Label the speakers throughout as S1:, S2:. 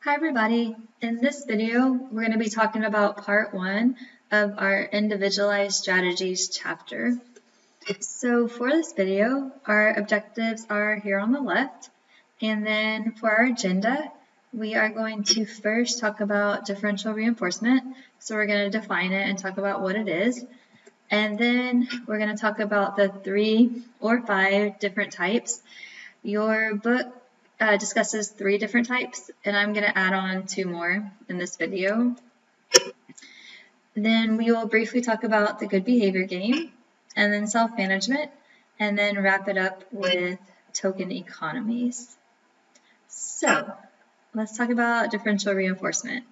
S1: Hi everybody, in this video we're going to be talking about part 1 of our Individualized Strategies chapter. So for this video, our objectives are here on the left, and then for our agenda, we are going to first talk about differential reinforcement. So we're going to define it and talk about what it is, and then we're going to talk about the 3 or 5 different types. Your book discusses 3 different types, and I'm going to add on 2 more in this video. Then we will briefly talk about the good behavior game, and then self-management, and then wrap it up with token economies. So let's talk about differential reinforcement.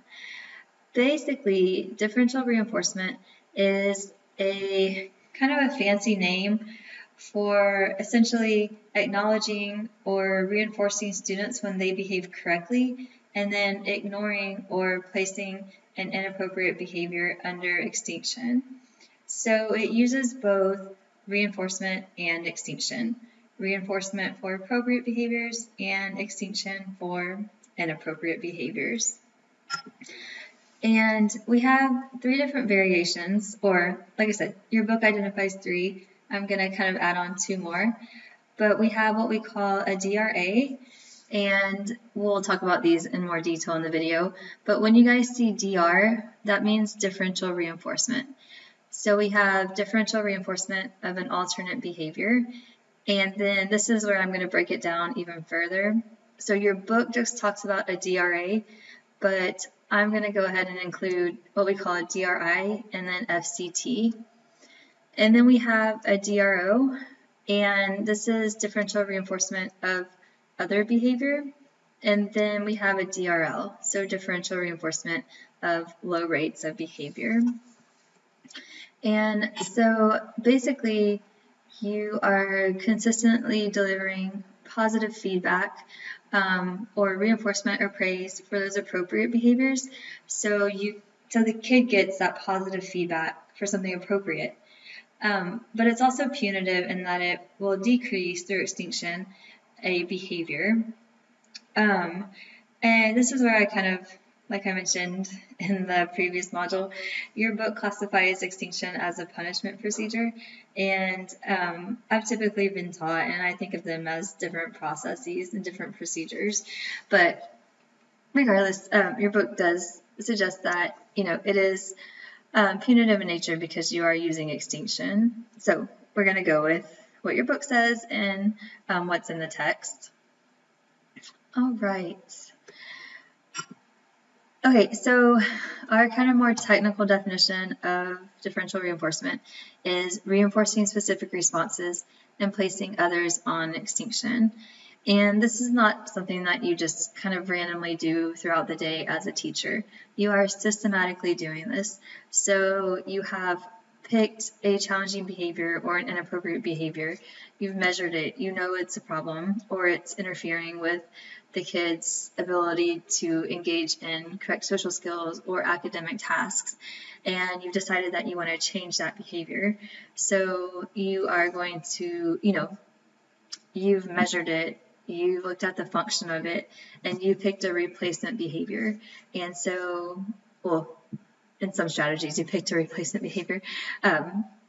S1: Basically, differential reinforcement is a kind of a fancy name for essentially acknowledging or reinforcing students when they behave correctly, and then ignoring or placing an inappropriate behavior under extinction. So it uses both reinforcement and extinction. Reinforcement for appropriate behaviors and extinction for inappropriate behaviors. And we have 3 different variations, or like I said, your book identifies 3. I'm going to kind of add on 2 more, but we have what we call a DRA, and we'll talk about these in more detail in the video. But when you guys see DR, that means differential reinforcement. So we have differential reinforcement of an alternate behavior, and then this is where I'm going to break it down even further. So your book just talks about a DRA, but I'm going to go ahead and include what we call a DRI and then FCT. And then we have a DRO, and this is differential reinforcement of other behavior. And then we have a DRL, so differential reinforcement of low rates of behavior. And so basically, you are consistently delivering positive feedback or reinforcement or praise for those appropriate behaviors. So the kid gets that positive feedback for something appropriate. But it's also punitive in that it will decrease through extinction a behavior. And this is where I kind of, like I mentioned in the previous module, your book classifies extinction as a punishment procedure. And I've typically been taught, and I think of them as different processes and different procedures. But regardless, your book does suggest that, it is punitive in nature because you are using extinction. So we're going to go with what your book says and what's in the text. All right. Okay, so our kind of more technical definition of differential reinforcement is reinforcing specific responses and placing others on extinction. And this is not something that you just kind of randomly do throughout the day as a teacher. You are systematically doing this. So you have picked a challenging behavior or an inappropriate behavior. You've measured it. You know it's a problem or it's interfering with the kid's ability to engage in correct social skills or academic tasks. And you've decided that you want to change that behavior. So you are going to, you've measured it. You looked at the function of it, and you picked a replacement behavior. And so, well, in some strategies, you picked a replacement behavior.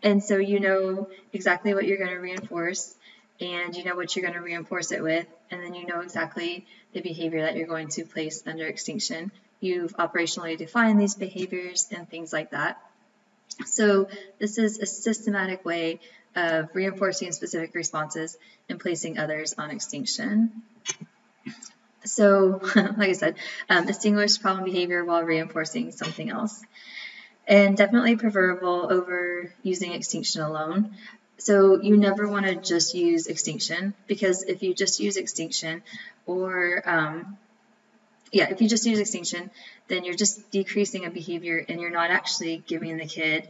S1: And so you know exactly what you're going to reinforce, and you know what you're going to reinforce it with, and then you know exactly the behavior that you're going to place under extinction. You've operationally defined these behaviors and things like that. So this is a systematic way of reinforcing specific responses and placing others on extinction. So, like I said, distinguish problem behavior while reinforcing something else. And definitely preferable over using extinction alone. So you never want to just use extinction, because if you just use extinction, or if you just use extinction, then you're just decreasing a behavior and you're not actually giving the kid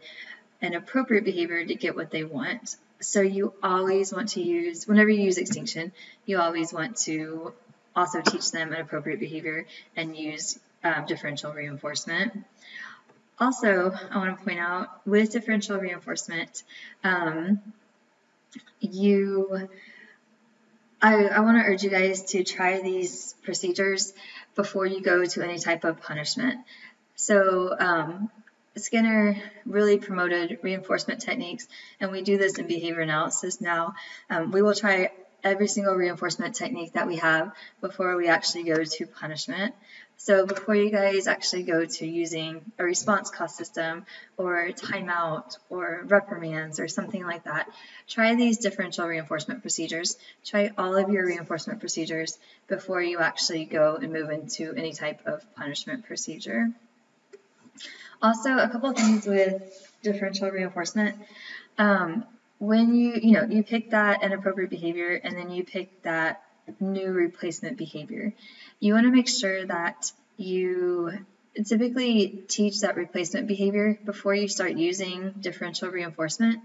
S1: an appropriate behavior to get what they want. So you always want to use, whenever you use extinction, you always want to also teach them an appropriate behavior and use differential reinforcement. Also, I want to point out, with differential reinforcement, you I want to urge you guys to try these procedures before you go to any type of punishment. So Skinner really promoted reinforcement techniques, and we do this in behavior analysis now. We will try every single reinforcement technique that we have before we actually go to punishment. So before you guys actually go to using a response cost system or timeout or reprimands or something like that, try these differential reinforcement procedures. Try all of your reinforcement procedures before you actually go and move into any type of punishment procedure. Also, a couple of things with differential reinforcement. When you pick that inappropriate behavior and then you pick that new replacement behavior, you want to make sure that you typically teach that replacement behavior before you start using differential reinforcement.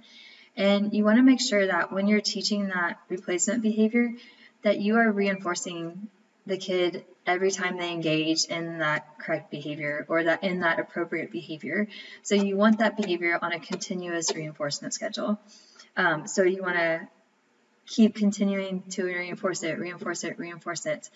S1: And you want to make sure that when you're teaching that replacement behavior, that you are reinforcing the kid every time they engage in that correct behavior or that in that appropriate behavior. So you want that behavior on a continuous reinforcement schedule. So you want to keep continuing to reinforce it, reinforce it, reinforce it.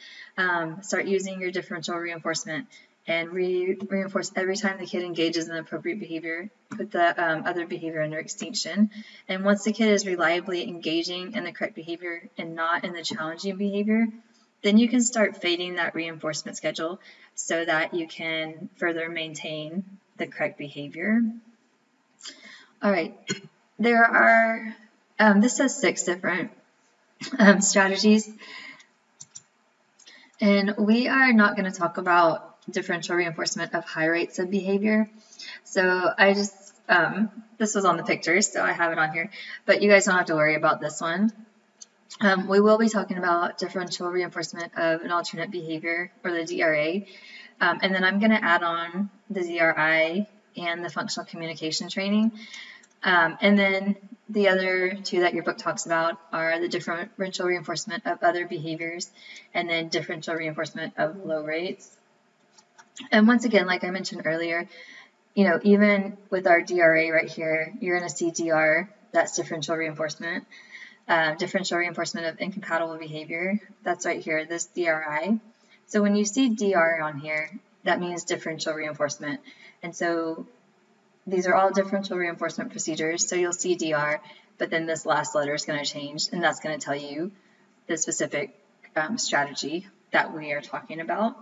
S1: Start using your differential reinforcement and reinforce every time the kid engages in appropriate behavior. Put the other behavior under extinction. And once the kid is reliably engaging in the correct behavior and not in the challenging behavior, then you can start fading that reinforcement schedule so that you can further maintain the correct behavior. All right, there are, this says 6 different strategies, and we are not going to talk about differential reinforcement of high rates of behavior. So I just, this was on the pictures, so I have it on here, but you guys don't have to worry about this one. We will be talking about differential reinforcement of an alternate behavior, or the DRA, and then I'm going to add on the DRI and the functional communication training. And then the other 2 that your book talks about are the differential reinforcement of other behaviors and then differential reinforcement of low rates. And once again, like I mentioned earlier, even with our DRA right here, you're going to see DR, that's differential reinforcement. Differential reinforcement of incompatible behavior, that's right here, this DRI. So when you see DR on here, that means differential reinforcement. And so these are all differential reinforcement procedures, so you'll see DR, but then this last letter is going to change, and that's going to tell you the specific strategy that we are talking about.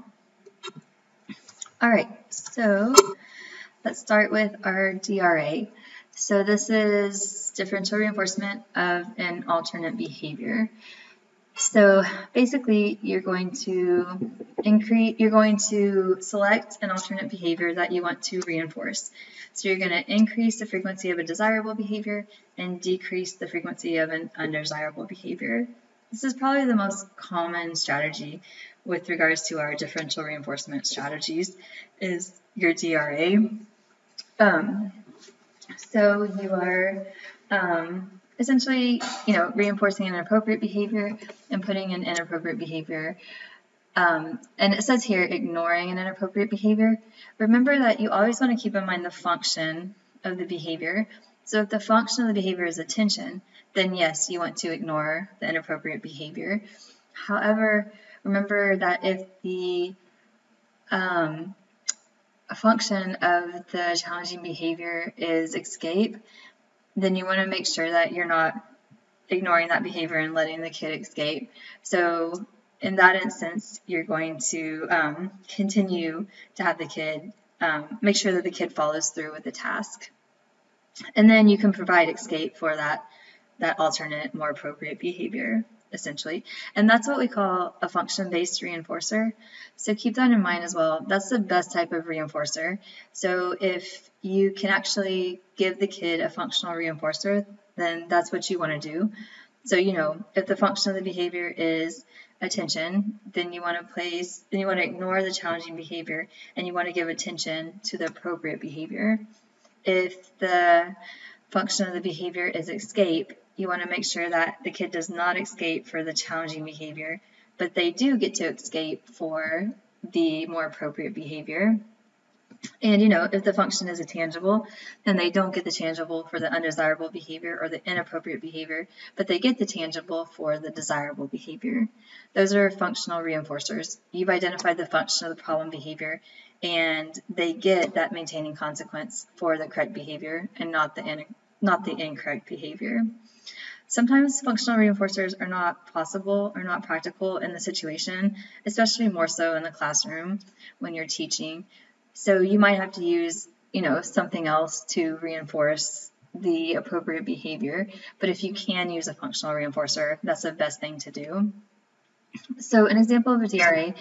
S1: All right, so let's start with our DRA. So this is differential reinforcement of an alternate behavior. So basically, you're going to select an alternate behavior that you want to reinforce. So you're going to increase the frequency of a desirable behavior and decrease the frequency of an undesirable behavior. This is probably the most common strategy with regards to our differential reinforcement strategies, is your DRA. So you are essentially, reinforcing an appropriate behavior and putting an inappropriate behavior. And it says here, ignoring an inappropriate behavior. Remember that you always want to keep in mind the function of the behavior. So if the function of the behavior is attention, then yes, you want to ignore the inappropriate behavior. However, remember that if the function of the challenging behavior is escape, then you want to make sure that you're not ignoring that behavior and letting the kid escape. So in that instance, you're going to continue to have the kid, make sure that the kid follows through with the task. And then you can provide escape for that alternate, more appropriate behavior, essentially. And that's what we call a function-based reinforcer. So keep that in mind as well. That's the best type of reinforcer. So if you can actually give the kid a functional reinforcer, then that's what you want to do. So, if the function of the behavior is attention, then you want to ignore the challenging behavior and you want to give attention to the appropriate behavior. If the function of the behavior is escape, you want to make sure that the kid does not escape for the challenging behavior, but they do get to escape for the more appropriate behavior. And, if the function is a tangible, then they don't get the tangible for the undesirable behavior or the inappropriate behavior, but they get the tangible for the desirable behavior. Those are functional reinforcers. You've identified the function of the problem behavior, and they get that maintaining consequence for the correct behavior and not the incorrect behavior. Sometimes functional reinforcers are not possible or not practical in the situation, especially more so in the classroom when you're teaching. So you might have to use, something else to reinforce the appropriate behavior. But if you can use a functional reinforcer, that's the best thing to do. So an example of a DRA,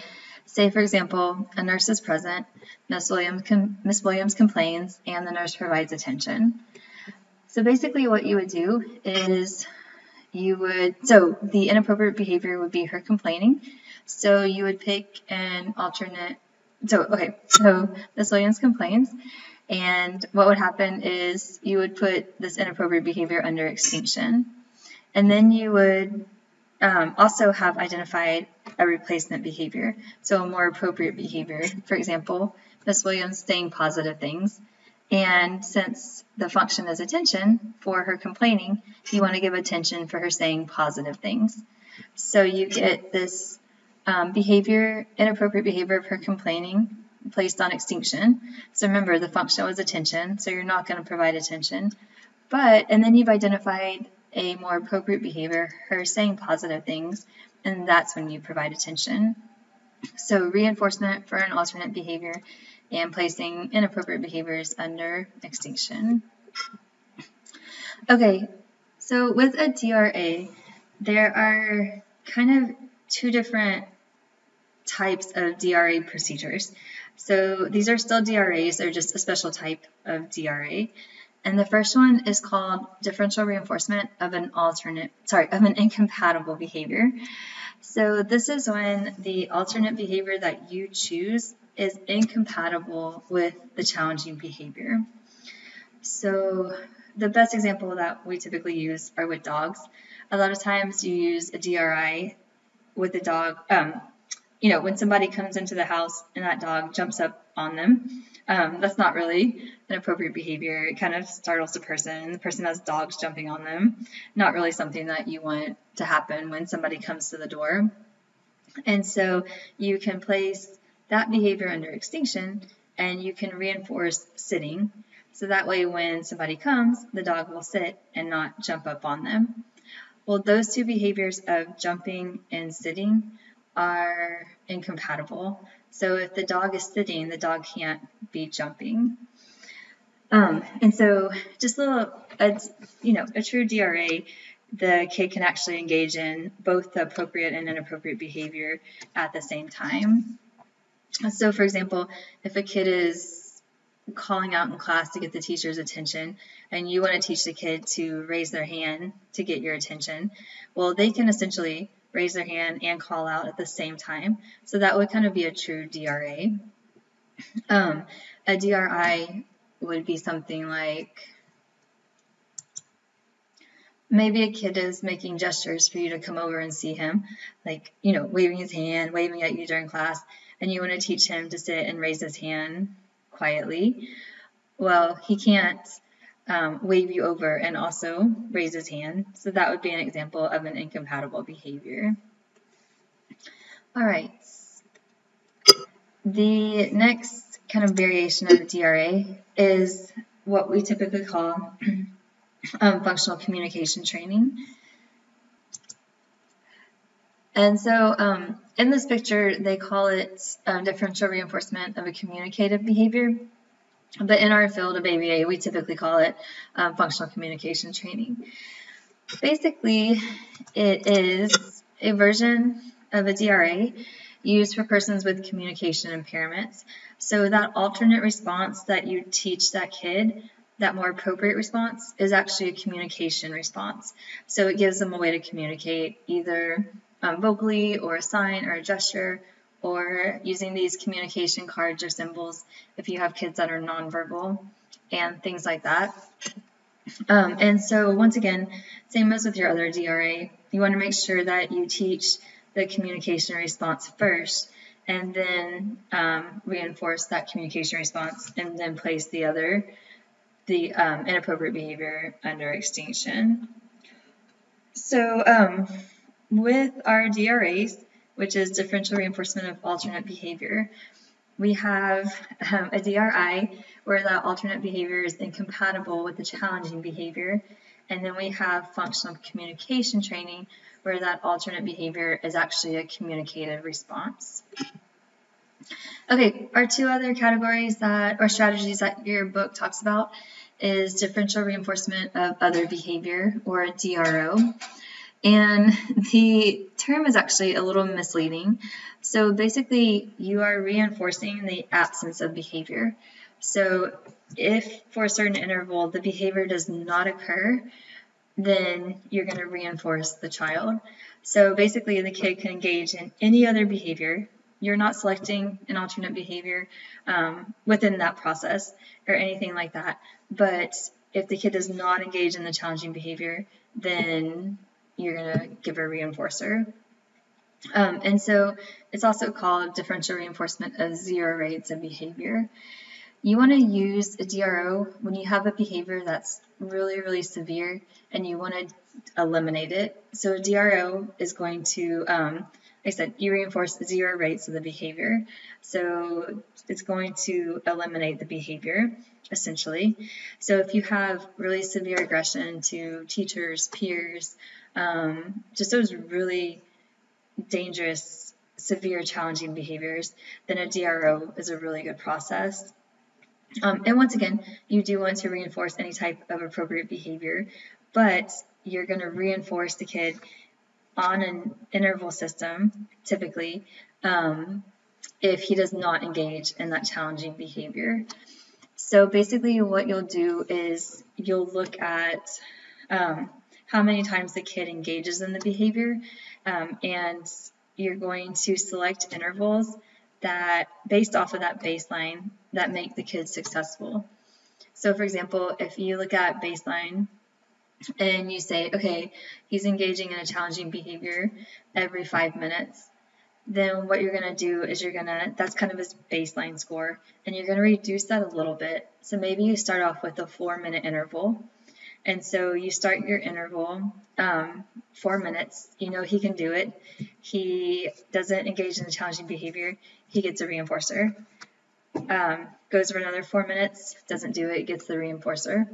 S1: say for example, a nurse is present, Miss Williams complains, and the nurse provides attention. So basically what you would do is so the inappropriate behavior would be her complaining. So you would pick an alternate. So Miss Williams complains, and what would happen is you would put this inappropriate behavior under extinction, and then you would also have identified a replacement behavior, so a more appropriate behavior. For example, Miss Williams saying positive things, and since the function is attention for her complaining, you want to give attention for her saying positive things. So you get this inappropriate behavior of her complaining placed on extinction. So remember, the function was attention, so you're not going to provide attention. And then you've identified a more appropriate behavior, her saying positive things, and that's when you provide attention. So reinforcement for an alternate behavior and placing inappropriate behaviors under extinction. Okay, so with a DRA, there are kind of two different types of DRA procedures. So these are still DRAs, they're just a special type of DRA. And the first one is called differential reinforcement of an incompatible behavior. So this is when the alternate behavior that you choose is incompatible with the challenging behavior. So the best example that we typically use are with dogs. A lot of times you use a DRI with a dog. When somebody comes into the house and that dog jumps up on them, that's not really an appropriate behavior. It kind of startles the person. The person has dogs jumping on them. Not really something that you want to happen when somebody comes to the door. And so you can place that behavior under extinction, and you can reinforce sitting. So that way when somebody comes, the dog will sit and not jump up on them. Well, those two behaviors of jumping and sitting are incompatible. So if the dog is sitting, the dog can't be jumping. And so just a true DRA, the kid can actually engage in both the appropriate and inappropriate behavior at the same time. So for example, if a kid is calling out in class to get the teacher's attention, and you want to teach the kid to raise their hand to get your attention, well, they can essentially raise their hand and call out at the same time. So that would kind of be a true DRA. A DRI would be something like, maybe a kid is making gestures for you to come over and see him, like, waving his hand, waving at you during class, and you want to teach him to sit and raise his hand quietly. Well, he can't wave you over and also raise his hand, so that would be an example of an incompatible behavior. All right. The next kind of variation of the DRA is what we typically call functional communication training. And so in this picture, they call it differential reinforcement of a communicative behavior. But in our field of ABA, we typically call it functional communication training. Basically, it is a version of a DRA used for persons with communication impairments. So that alternate response that you teach that kid, that more appropriate response, is actually a communication response. So it gives them a way to communicate either vocally or a sign or a gesture, or using these communication cards or symbols if you have kids that are nonverbal and things like that. And so once again, same as with your other DRA, you want to make sure that you teach the communication response first and then reinforce that communication response, and then place the inappropriate behavior under extinction. So with our DRAs, which is differential reinforcement of alternate behavior, we have a DRI where that alternate behavior is incompatible with the challenging behavior, and then we have functional communication training where that alternate behavior is actually a communicative response. Okay, our two other categories or strategies that your book talks about is differential reinforcement of other behavior, or DRO. And the term is actually a little misleading. So basically, you are reinforcing the absence of behavior. So if for a certain interval the behavior does not occur, then you're going to reinforce the child. So basically, the kid can engage in any other behavior. You're not selecting an alternate behavior within that process or anything like that. But if the kid does not engage in the challenging behavior, then you're going to give a reinforcer. And so it's also called differential reinforcement of zero rates of behavior. You want to use a DRO when you have a behavior that's really, really severe and you want to eliminate it. So a DRO is going to, like I said, you reinforce zero rates of the behavior. So it's going to eliminate the behavior, essentially. So if you have really severe aggression to teachers, peers, just those really dangerous, severe, challenging behaviors, then a DRO is a really good process. And once again, you do want to reinforce any type of appropriate behavior, but you're going to reinforce the kid on an interval system, typically, if he does not engage in that challenging behavior. So basically what you'll do is you'll look at how many times the kid engages in the behavior, and you're going to select intervals that, based off of that baseline, that make the kid successful. So for example, if you look at baseline and you say, okay, he's engaging in a challenging behavior every 5 minutes, then what you're going to do is that's kind of his baseline score, and you're going to reduce that a little bit. So maybe you start off with a 4-minute interval. And so you start your interval, 4 minutes, you know he can do it. He doesn't engage in the challenging behavior, he gets a reinforcer. Goes for another 4 minutes, doesn't do it, gets the reinforcer.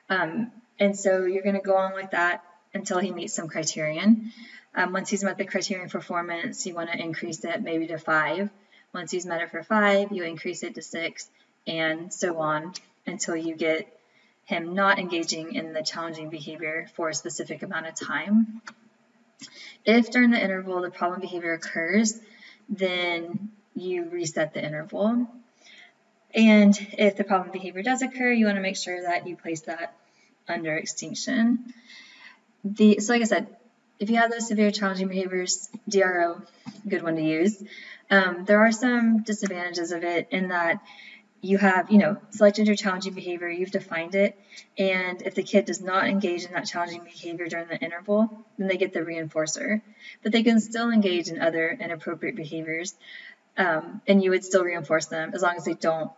S1: And so you're going to go on like that until he meets some criterion. Once he's met the criterion for 4 minutes, you want to increase it maybe to 5. Once he's met it for 5, you increase it to 6, and so on until you get him not engaging in the challenging behavior for a specific amount of time. If during the interval the problem behavior occurs, then you reset the interval. And if the problem behavior does occur, you want to make sure that you place that under extinction. So like I said, if you have those severe challenging behaviors, DRO, good one to use. There are some disadvantages of it in that you have, selected your challenging behavior, you've defined it, and if the kid does not engage in that challenging behavior during the interval, then they get the reinforcer. But they can still engage in other inappropriate behaviors, and you would still reinforce them as long as they don't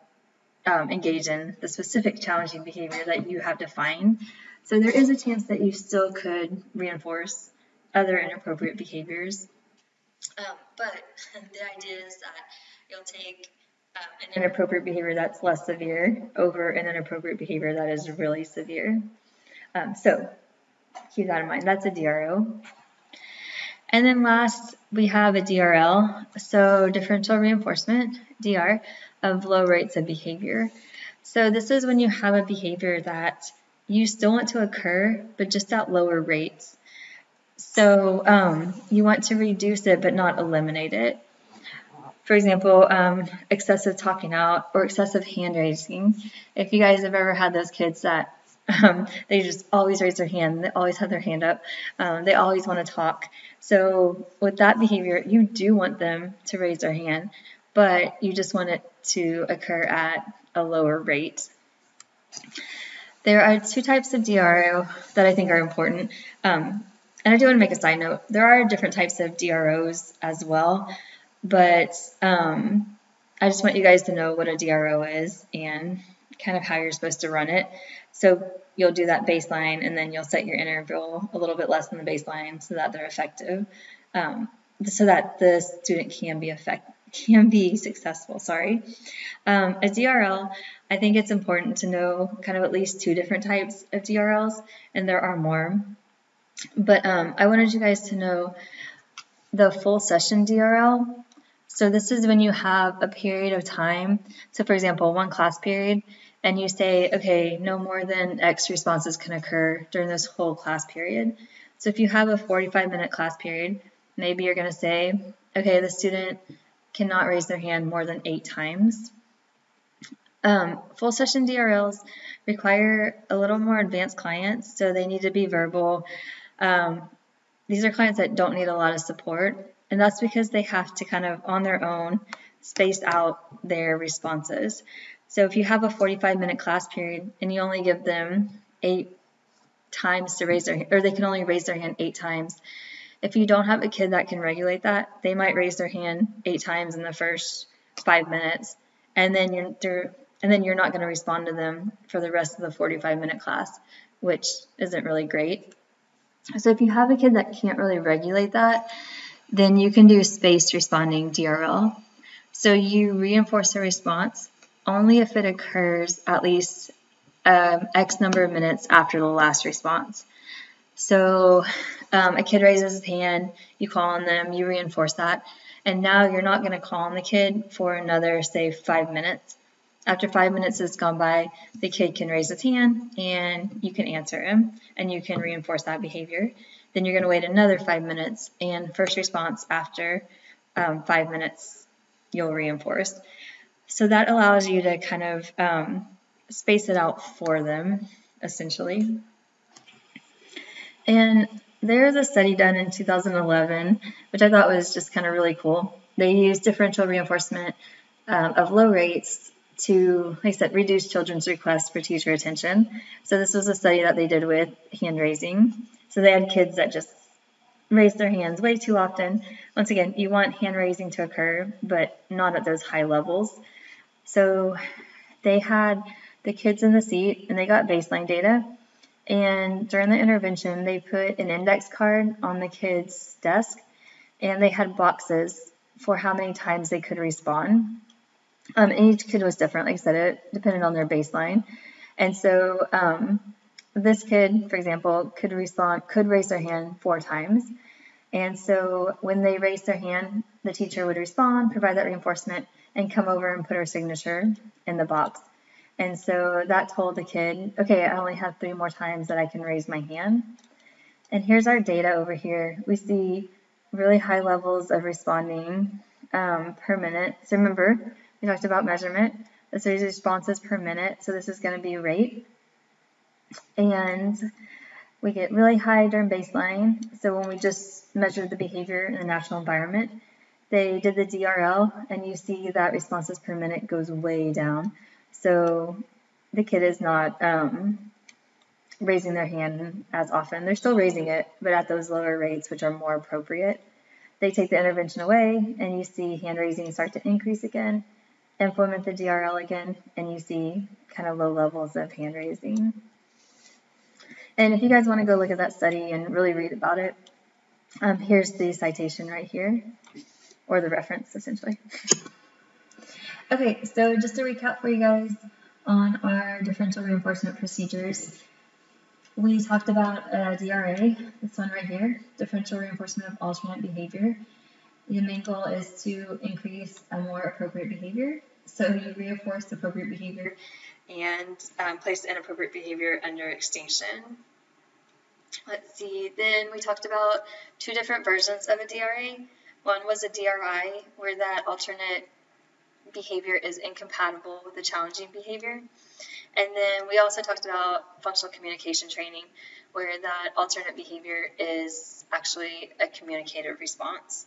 S1: engage in the specific challenging behavior that you have defined. So there is a chance that you still could reinforce other inappropriate behaviors. But the idea is that you'll take an inappropriate behavior that's less severe over an inappropriate behavior that is really severe. So keep that in mind. That's a DRO. And then last, we have a DRL, so differential reinforcement, DR, of low rates of behavior. So this is when you have a behavior that you still want to occur, but just at lower rates. So you want to reduce it, but not eliminate it. For example, excessive talking out or excessive hand raising. If you guys have ever had those kids that they just always raise their hand, they always have their hand up, they always want to talk. So with that behavior, you do want them to raise their hand, but you just want it to occur at a lower rate. There are two types of DRO that I think are important. And I do want to make a side note. There are different types of DROs as well. but I just want you guys to know what a DRO is and kind of how you're supposed to run it. So you'll do that baseline, and then you'll set your interval a little bit less than the baseline so that they're effective, so that the student can be successful. Sorry. A DRL, I think it's important to know kind of at least 2 different types of DRLs, and there are more. But I wanted you guys to know the full session DRL. So this is when you have a period of time. So for example, 1 class period, and you say, okay, no more than X responses can occur during this whole class period. So if you have a 45-minute class period, maybe you're going to say, okay, the student cannot raise their hand more than 8 times. Full session DRLs require a little more advanced clients, so they need to be verbal. These are clients that don't need a lot of support, and that's because they have to kind of, on their own, space out their responses. So if you have a 45-minute class period and you only give them 8 times to raise their hand, or they can only raise their hand 8 times, if you don't have a kid that can regulate that, they might raise their hand 8 times in the first 5 minutes, and then you're not going to respond to them for the rest of the 45-minute class, which isn't really great. So if you have a kid that can't really regulate that, then you can do spaced responding DRL. So you reinforce a response only if it occurs at least X number of minutes after the last response. So a kid raises his hand, you call on them, you reinforce that, and now you're not going to call on the kid for another, say, 5 minutes. After 5 minutes has gone by, the kid can raise his hand and you can answer him and you can reinforce that behavior. Then you're going to wait another 5 minutes, and first response after 5 minutes you'll reinforce. So that allows you to kind of space it out for them, essentially. And there's a study done in 2011, which I thought was just kind of really cool. They used differential reinforcement of low rates to, like I said, reduce children's requests for teacher attention. So this was a study that they did with hand raising. So they had kids that just raised their hands way too often. Once again, you want hand raising to occur, but not at those high levels. So they had the kids in the seat, and they got baseline data. And during the intervention, they put an index card on the kid's desk, and they had boxes for how many times they could respond. And each kid was different, like I said, it depended on their baseline. And so this kid, for example, could raise their hand 4 times. And so when they raised their hand, the teacher would respond, provide that reinforcement, and come over and put her signature in the box. And so that told the kid, okay, I only have 3 more times that I can raise my hand. And here's our data over here. We see really high levels of responding per minute. So remember, we talked about measurement. This is responses per minute, so this is going to be rate. And we get really high during baseline. So when we just measured the behavior in the natural environment, they did the DRL, and you see that responses per minute goes way down. So the kid is not raising their hand as often. They're still raising it, but at those lower rates, which are more appropriate. They take the intervention away, and you see hand raising start to increase again, implement the DRL again, and you see kind of low levels of hand raising. And if you guys want to go look at that study and really read about it, here's the citation right here, or the reference, essentially. Okay, so just to recap for you guys on our differential reinforcement procedures, we talked about DRA, this one right here, differential reinforcement of alternate behavior. The main goal is to increase a more appropriate behavior. So you reinforce appropriate behavior and place the inappropriate behavior under extinction. Let's see, then we talked about 2 different versions of a DRA. One was a DRI, where that alternate behavior is incompatible with the challenging behavior. And then we also talked about functional communication training, where that alternate behavior is actually a communicative response.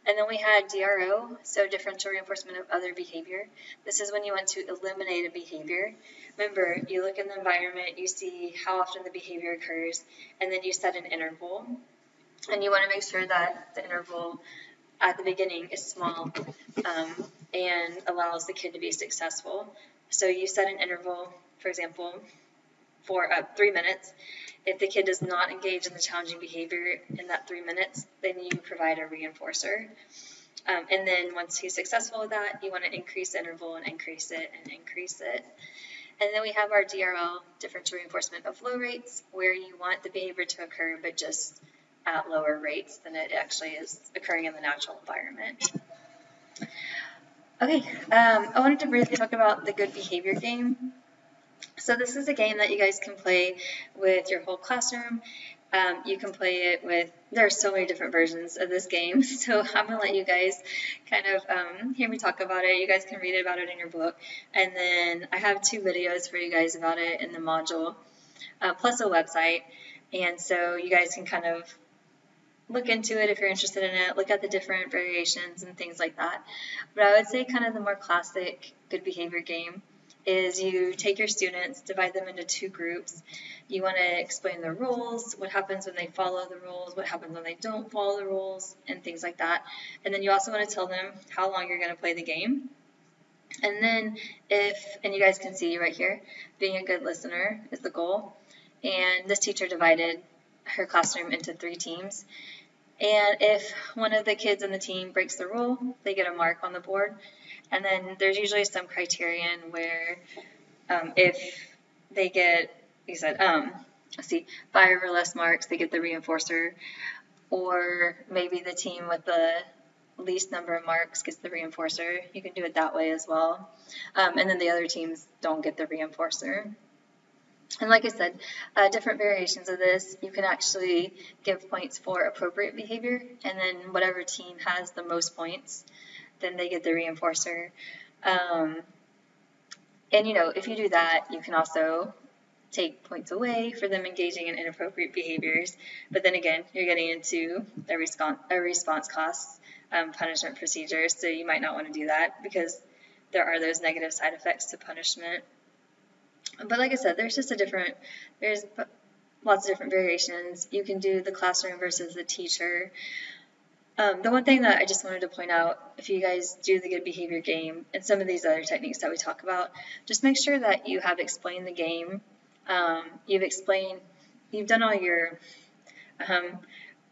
S1: And then we had DRO, so differential reinforcement of other behavior. This is when you want to eliminate a behavior. Remember, you look in the environment, you see how often the behavior occurs, and then you set an interval. And you want to make sure that the interval at the beginning is small and allows the kid to be successful. So you set an interval, for example, for 3 minutes. If the kid does not engage in the challenging behavior in that 3 minutes, then you provide a reinforcer. And then once he's successful with that, you want to increase the interval and increase it and increase it. And then we have our DRL, differential reinforcement of low rates, where you want the behavior to occur, but just at lower rates than it actually is occurring in the natural environment. Okay, I wanted to briefly talk about the good behavior game. So this is a game that you guys can play with your whole classroom. You can play it with, there are so many different versions of this game, so I'm going to let you guys kind of hear me talk about it. You guys can read about it in your book, and then I have 2 videos for you guys about it in the module, plus a website, and so you guys can kind of look into it if you're interested in it, look at the different variations and things like that. But I would say kind of the more classic good behavior game is you take your students, divide them into 2 groups. You want to explain the rules, what happens when they follow the rules, what happens when they don't follow the rules, and things like that. And then you also want to tell them how long you're going to play the game. And then and you guys can see right here, being a good listener is the goal. And this teacher divided her classroom into 3 teams. And if one of the kids in the team breaks the rule, they get a mark on the board. And then there's usually some criterion where if they get, let's see, 5 or less marks, they get the reinforcer. Or maybe the team with the least number of marks gets the reinforcer. You can do it that way as well. And then the other teams don't get the reinforcer. And like I said, different variations of this, you can actually give points for appropriate behavior, and then whatever team has the most points, then they get the reinforcer. And you know, if you do that, you can also take points away for them engaging in inappropriate behaviors. But then again, you're getting into a response costs punishment procedures, so you might not want to do that because there are those negative side effects to punishment. But like I said, there's lots of different variations. You can do the classroom versus the teacher. The one thing that I just wanted to point out, if you guys do the good behavior game and some of these other techniques that we talk about, just make sure that you have explained the game. You've done all your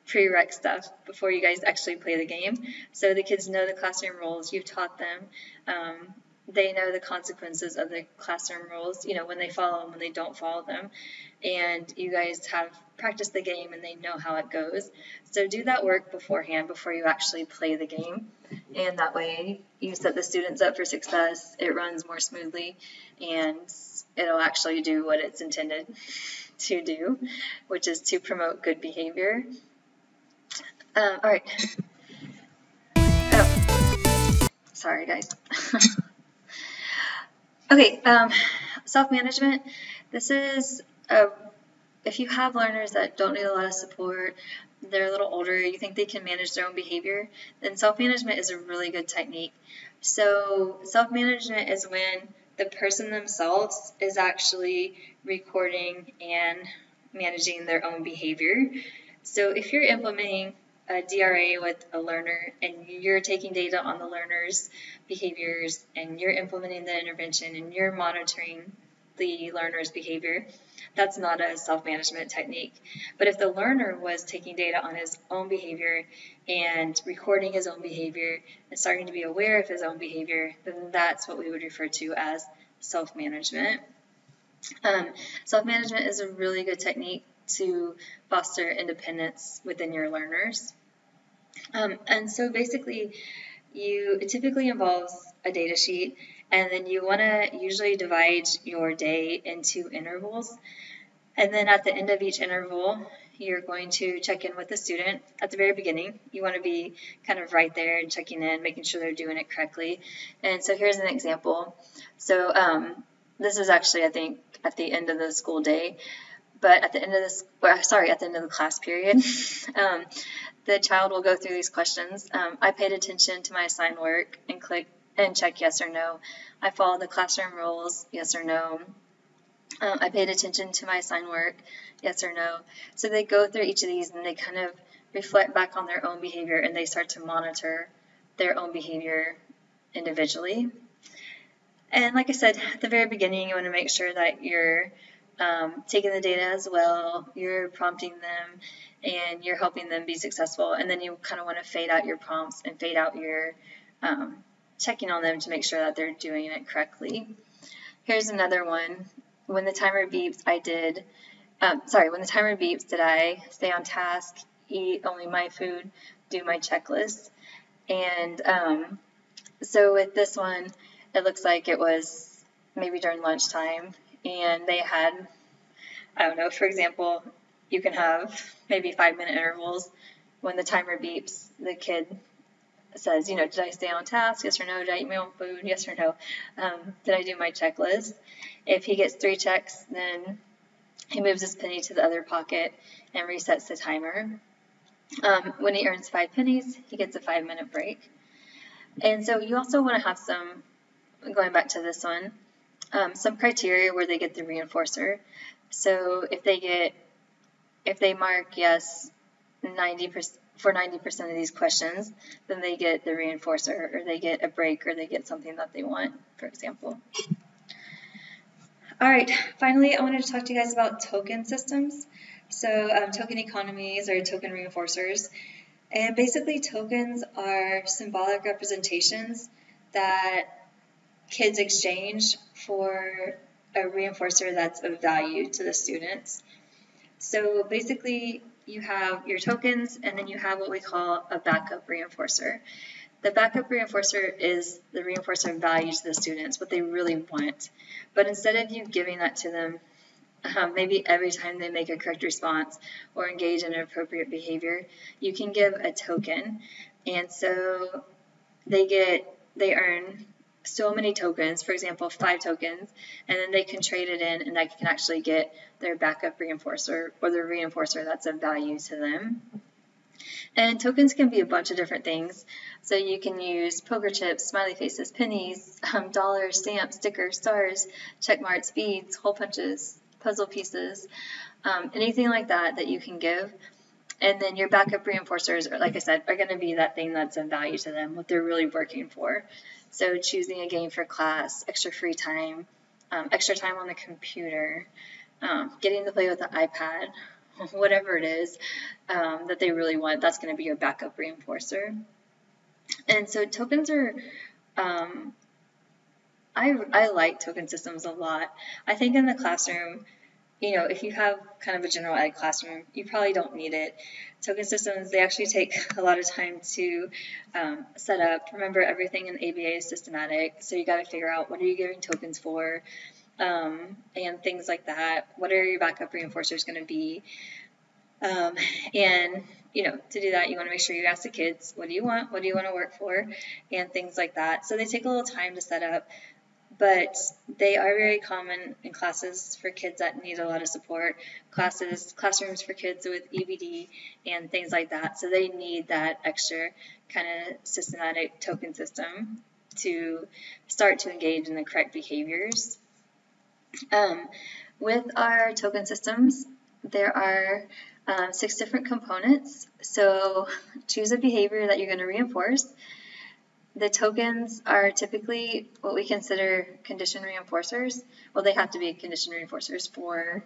S1: prereq stuff before you guys actually play the game. So the kids know the classroom rules, you've taught them. They know the consequences of the classroom rules, you know, when they follow them, when they don't follow them. And you guys have practiced the game and they know how it goes. So do that work beforehand before you actually play the game. And that way you set the students up for success, it runs more smoothly, and it'll actually do what it's intended to do, which is to promote good behavior. All right. Oh, sorry guys. Okay, self-management. This is, if you have learners that don't need a lot of support, they're a little older, you think they can manage their own behavior, then self-management is a really good technique. So self-management is when the person themselves is actually recording and managing their own behavior. So if you're implementing a DRA with a learner and you're taking data on the learner's behaviors and you're implementing the intervention and you're monitoring the learner's behavior, that's not a self-management technique. But if the learner was taking data on his own behavior and recording his own behavior and starting to be aware of his own behavior, then that's what we would refer to as self-management. Self-management is a really good technique to foster independence within your learners. And so basically, it typically involves a data sheet, and then you want to usually divide your day into intervals. And then at the end of each interval, you're going to check in with the student. At the very beginning, you want to be kind of right there and checking in, making sure they're doing it correctly. And so here's an example. So this is actually, I think, at the end of the school day. But at the end of at the end of the class period, the child will go through these questions. I paid attention to my assigned work and click and check yes or no. I followed the classroom rules, yes or no. I paid attention to my assigned work, yes or no. So they go through each of these and they kind of reflect back on their own behavior and they start to monitor their own behavior individually. And like I said at the very beginning, you want to make sure that you're taking the data as well, you're prompting them, and you're helping them be successful. And then you kind of want to fade out your prompts and fade out your checking on them to make sure that they're doing it correctly. Here's another one. When the timer beeps, when the timer beeps, did I stay on task, eat only my food, do my checklist? And so with this one, it looks like it was maybe during lunchtime, and they had, I don't know, for example, you can have maybe 5-minute intervals. When the timer beeps, the kid says, did I stay on task? Yes or no? Did I eat my own food? Yes or no? Did I do my checklist? If he gets 3 checks, then he moves his penny to the other pocket and resets the timer. When he earns 5 pennies, he gets a 5-minute break. And so you also want to have some, going back to this one, some criteria where they get the reinforcer. So if they mark yes 90% for 90% of these questions, then they get the reinforcer, or they get a break, or they get something that they want, for example. All right, finally, I wanted to talk to you guys about token systems. So token economies or token reinforcers. And basically tokens are symbolic representations that kids exchange for a reinforcer that's of value to the students. So basically you have your tokens, and then you have what we call a backup reinforcer. The backup reinforcer is the reinforcer of value to the students, what they really want. But instead of you giving that to them, maybe every time they make a correct response or engage in an appropriate behavior, you can give a token. And so they earn so many tokens, for example, 5 tokens, and then they can trade it in, and they can actually get their backup reinforcer or the reinforcer that's of value to them. And tokens can be a bunch of different things. So you can use poker chips, smiley faces, pennies, dollars, stamps, stickers, stars, check marks, beads, hole punches, puzzle pieces, anything like that you can give. And then your backup reinforcers, like I said, are going to be that thing that's of value to them, what they're really working for. So choosing a game for class, extra free time, extra time on the computer, getting to play with the iPad, whatever it is that they really want, that's going to be your backup reinforcer. And so tokens are, I like token systems a lot. I think in the classroom, if you have kind of a general ed classroom, you probably don't need it. Token systems, they actually take a lot of time to set up. Remember, everything in ABA is systematic, so you got to figure out what are you giving tokens for, and things like that. What are your backup reinforcers going to be? And to do that, you want to make sure you ask the kids, what do you want? What do you want to work for? And things like that. So they take a little time to set up, but they are very common in classes for kids that need a lot of support, classrooms for kids with EBD and things like that. So they need that extra kind of systematic token system to start to engage in the correct behaviors. With our token systems, there are 6 different components. So choose a behavior that you're going to reinforce. The tokens are typically what we consider condition reinforcers. Well, they have to be condition reinforcers for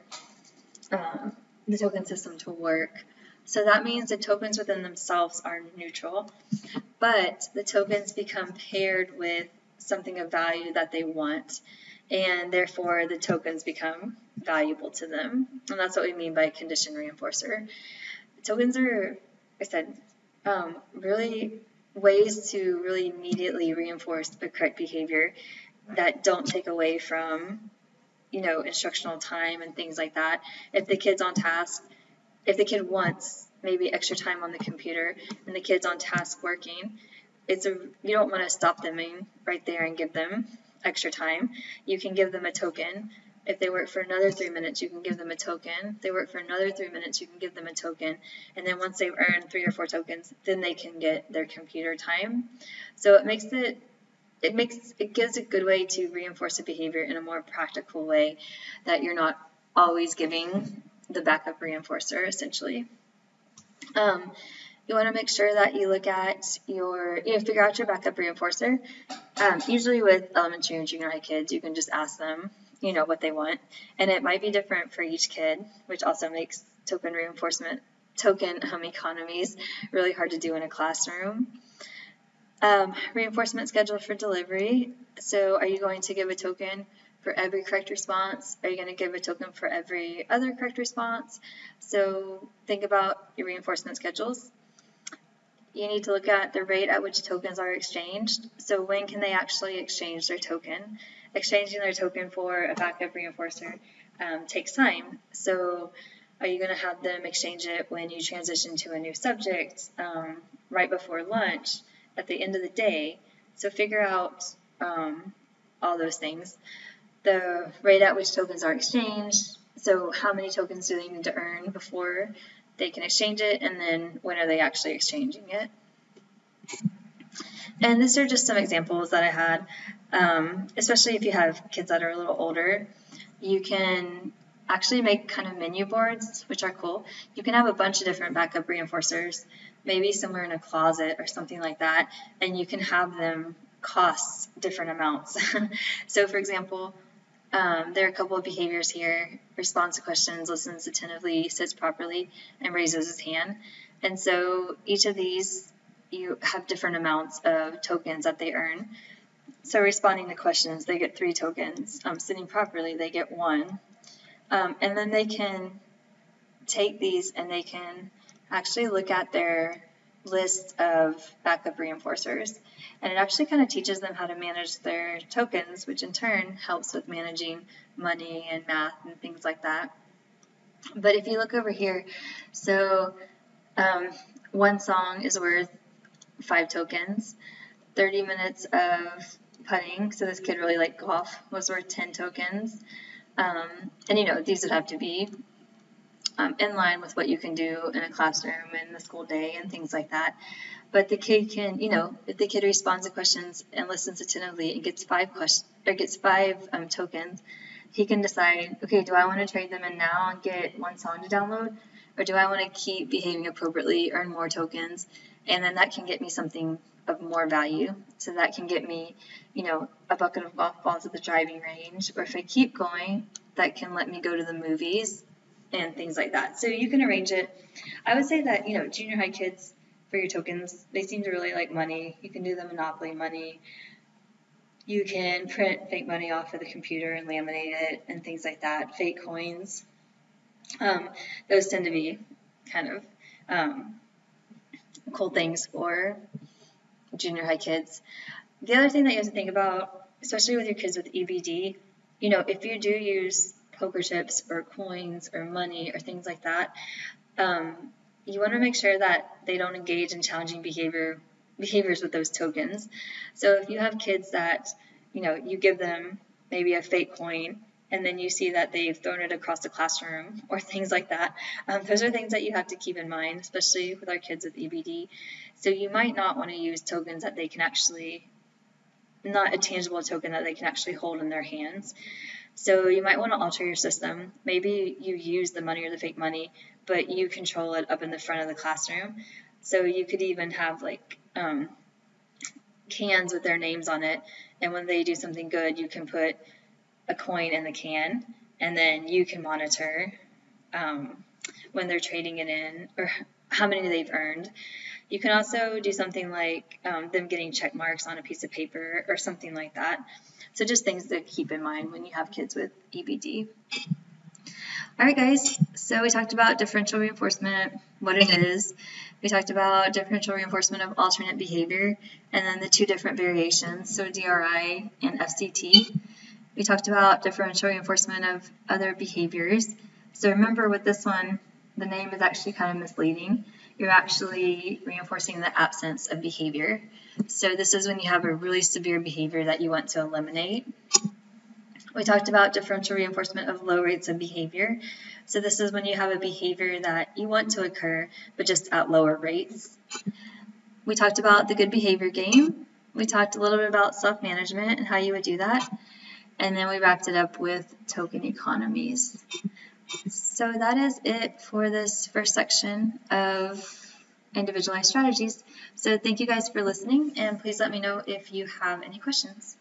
S1: the token system to work. So that means the tokens within themselves are neutral, but the tokens become paired with something of value that they want, and therefore the tokens become valuable to them. And that's what we mean by condition reinforcer. Tokens are, I said, really ways to really immediately reinforce the correct behavior that don't take away from, instructional time and things like that. If the kid's on task, if the kid wants maybe extra time on the computer and the kid's on task working, you don't want to stop them right there and give them extra time. You can give them a token. If they work for another 3 minutes, you can give them a token. If they work for another 3 minutes, you can give them a token. And then once they've earned 3 or 4 tokens, then they can get their computer time. So it gives a good way to reinforce a behavior in a more practical way that you're not always giving the backup reinforcer, essentially. You want to make sure that you look at figure out your backup reinforcer. Usually with elementary and junior high kids, you can just ask them, what they want. And it might be different for each kid, which also makes token economies really hard to do in a classroom. Reinforcement schedule for delivery. So are you going to give a token for every correct response? Are you going to give a token for every other correct response? So think about your reinforcement schedules. You need to look at the rate at which tokens are exchanged. So when can they actually exchange their token? Exchanging their token for a backup reinforcer takes time. So are you going to have them exchange it when you transition to a new subject, right before lunch, at the end of the day? So figure out all those things. The rate at which tokens are exchanged. So how many tokens do they need to earn before they can exchange it, and then when are they actually exchanging it? And these are just some examples that I had, especially if you have kids that are a little older. You can actually make kind of menu boards, which are cool. You can have a bunch of different backup reinforcers, maybe somewhere in a closet or something like that, and you can have them cost different amounts. So for example, there are a couple of behaviors here: responds to questions, listens attentively, sits properly, and raises his hand. And so each of these, you have different amounts of tokens that they earn. So responding to questions, they get 3 tokens. Sitting properly, they get 1. And then they can take these and they can actually look at their list of backup reinforcers. And it actually kind of teaches them how to manage their tokens, which in turn helps with managing money and math and things like that. But if you look over here, so 1 song is worth 5 tokens. 30 minutes of putting, so this kid really liked golf, was worth 10 tokens. And these would have to be in line with what you can do in a classroom and the school day and things like that. But the kid can, if the kid responds to questions and listens attentively and gets 5 tokens, he can decide, okay, do I want to trade them in now and get 1 song to download, or do I want to keep behaving appropriately, earn more tokens, and then that can get me something of more value. So that can get me, a bucket of golf balls at the driving range, or if I keep going, that can let me go to the movies and things like that. So you can arrange it. I would say that, junior high kids, for your tokens, they seem to really like money. You can do the Monopoly money. You can print fake money off of the computer and laminate it and things like that. Fake coins. Those tend to be kind of cool things for junior high kids. The other thing that you have to think about, especially with your kids with EBD, if you do use poker chips or coins or money or things like that, you want to make sure that they don't engage in challenging behaviors with those tokens. So if you have kids that, you give them maybe a fake coin and then you see that they've thrown it across the classroom or things like that, those are things that you have to keep in mind, especially with our kids with EBD. So you might not want to use tokens that they can actually, not a tangible token that they can actually hold in their hands. So you might want to alter your system. Maybe you use the money or the fake money, but you control it up in the front of the classroom. So you could even have cans with their names on it, and when they do something good, you can put a coin in the can, and then you can monitor when they're trading it in or how many they've earned. You can also do something like them getting check marks on a piece of paper or something like that. So just things to keep in mind when you have kids with EBD. All right, guys, so we talked about differential reinforcement, what it is. We talked about differential reinforcement of alternate behavior, and then the 2 different variations, so DRI and FCT. We talked about differential reinforcement of other behaviors. So remember with this one, the name is actually kind of misleading. You're actually reinforcing the absence of behavior. So this is when you have a really severe behavior that you want to eliminate. We talked about differential reinforcement of low rates of behavior. So this is when you have a behavior that you want to occur, but just at lower rates. We talked about the good behavior game. We talked a little bit about self-management and how you would do that. And then we wrapped it up with token economies. So so that is it for this first section of individualized strategies. So thank you guys for listening, and please let me know if you have any questions.